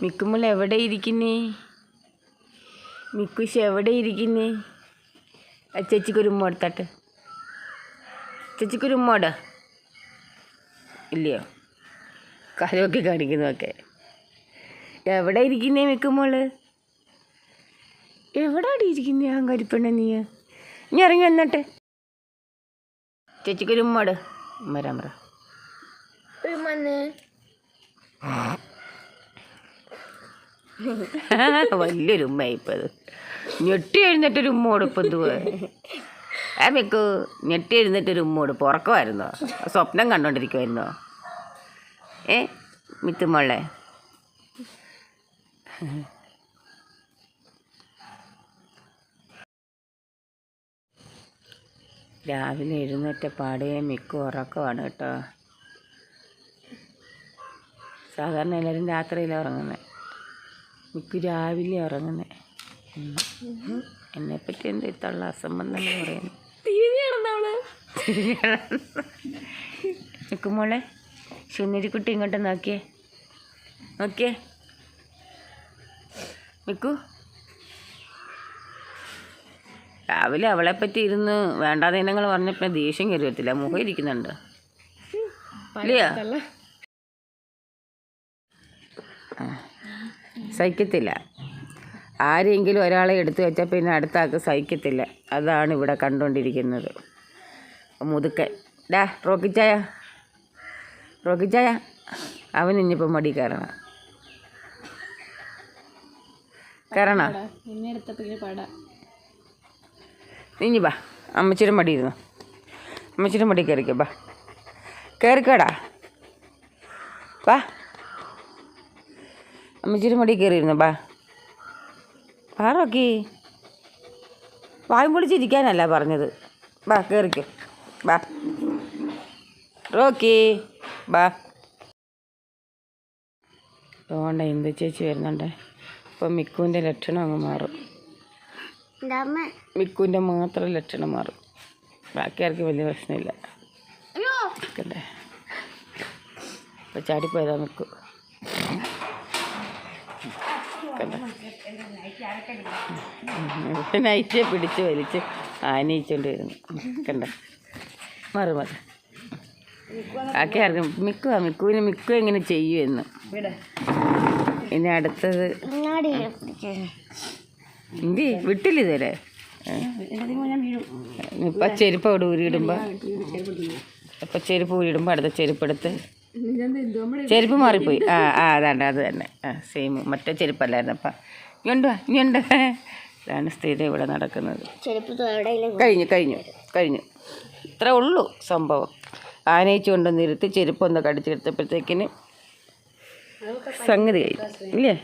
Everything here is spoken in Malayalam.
മിക്കുമ്പോൾ എവിടെ ഇരിക്കുന്നേ? മിക്കുശ് എവിടെ ഇരിക്കുന്നേ? ചേച്ചിക്കൊരു ഉമ്മ എടുത്തട്ടെ. ചേച്ചിക്കൊരു ഉമ്മോട് ഇല്ലയോ? കരമൊക്കെ കാണിക്കുന്നതൊക്കെ. എവിടെ ഇരിക്കുന്നേ മിക്കുമോള്? എവിടെ അടി ഇരിക്കുന്നേ അഹങ്കരിപ്പെണ്ണ നീ? ഇനി ഇറങ്ങി വന്നിട്ട് ചേച്ചിക്കൊരു ഉമ്മോട്. വരാൻ പറ. വലിയൊരു ഉമ്മയായിപ്പോൾ അത്. ഞെട്ടി എഴുന്നേറ്റൊരു ഉമ്മോട് ഇപ്പം എന്തുവാ? മിക്കു ഞെട്ടി എഴുന്നേറ്റൊരു ഉമ്മോട്. ഉറക്കമായിരുന്നോ? സ്വപ്നം കണ്ടോണ്ടിരിക്കുമായിരുന്നോ? മിത്തുമോളെ രാവിലെ എഴുന്നേറ്റ പാടേ മിക്കു ഉറക്കമാണ് കേട്ടോ. സാധാരണ എല്ലാവരും രാത്രിയിലാണ് ഉറങ്ങുന്നത്. മിക്കു രാവിലെ ഉറങ്ങുന്നത്. എന്നെപ്പറ്റി എന്താ ഇത്തുള്ള അസംബന്ധം പറയുന്നു? മിക്കുമോളെ സുന്ദരിക്കുട്ടി ഇങ്ങോട്ട് നോക്കിയേ. നോക്കിയേ മിക്കു. രാവിലെ അവളെപ്പറ്റി ഇരുന്ന് വേണ്ടാതെ ഇനങ്ങൾ പറഞ്ഞപ്പോൾ ദേഷ്യം കയറി വരത്തില്ല. മുഖം ഇരിക്കുന്നുണ്ട് ഇല്ലയോ? സഹിക്കത്തില്ല. ആരെങ്കിലും ഒരാളെ എടുത്തു വെച്ചാൽ പിന്നെ അടുത്ത ആൾക്ക് സഹിക്കത്തില്ല. അതാണ് ഇവിടെ കണ്ടുകൊണ്ടിരിക്കുന്നത്. മുതുക്കൻ ഡാ റോക്കിച്ചായ, റോക്കിച്ചായ അവൻ ഇനിയിപ്പോൾ മടി കയറണം. കയറണോ? ഇനി ബാ, അമ്മച്ചിയുടെ മടി ഇരുന്നു. അമ്മച്ചിയുടെ മടി കയറിക്കോ. ബാ കയറിക്കോടാ. ബാ അമ്മച്ചിയുടെ മടി കയറിയിരുന്നു. ബാ ബാ റോക്കി. വായും പൊളിച്ചിരിക്കാനല്ല പറഞ്ഞത്. ബാ കയറിക്കോ. ബാ റോക്കി ബാ. അതുകൊണ്ട് എന്ത് ചേച്ചി വരുന്നുണ്ട്. ഇപ്പം മിക്കുവിൻ്റെ ലക്ഷണം അങ്ങ് മാറും. മിക്കുവിൻ്റെ മാത്രം ലക്ഷണം മാറും. ബാക്കി ആർക്കും വലിയ പ്രശ്നമില്ല. കണ്ടേ ഇപ്പം ചാടിപ്പോയതാ മിക്കു. കണ്ടേ നൈറ്റിയെ പിടിച്ച് വലിച്ച് ആനയിച്ചുകൊണ്ട് വരുന്നു. കണ്ടേ മാറി മാറി. ബാക്കി ആർക്കും മിക്കു എങ്ങനെ ചെയ്യുമെന്ന്. ഇനി അടുത്തത് എന്തി വിട്ടില്ല ഇതുവരെ. ഇപ്പം ചെരുപ്പ് അവിടെ ഊരിയിടുമ്പോൾ അടുത്ത ചെരുപ്പെടുത്ത് ചെരുപ്പ് മാറിപ്പോയി. അതാണ്ട് അത് തന്നെ. സെയിം മറ്റേ ചെരുപ്പല്ലായിരുന്നു. അപ്പം ഇനിയുണ്ട്. ഇതാണ് സ്ഥിരം ഇവിടെ നടക്കുന്നത്. കഴിഞ്ഞു ഇത്രേ ഉള്ളൂ സംഭവം. ആനയിച്ചു കൊണ്ടുവന്നിരുത്തി ചെരുപ്പൊന്ന് കടിച്ചെടുത്തപ്പോഴത്തേക്കിന് സംഗതി കഴിയും ഇല്ലേ?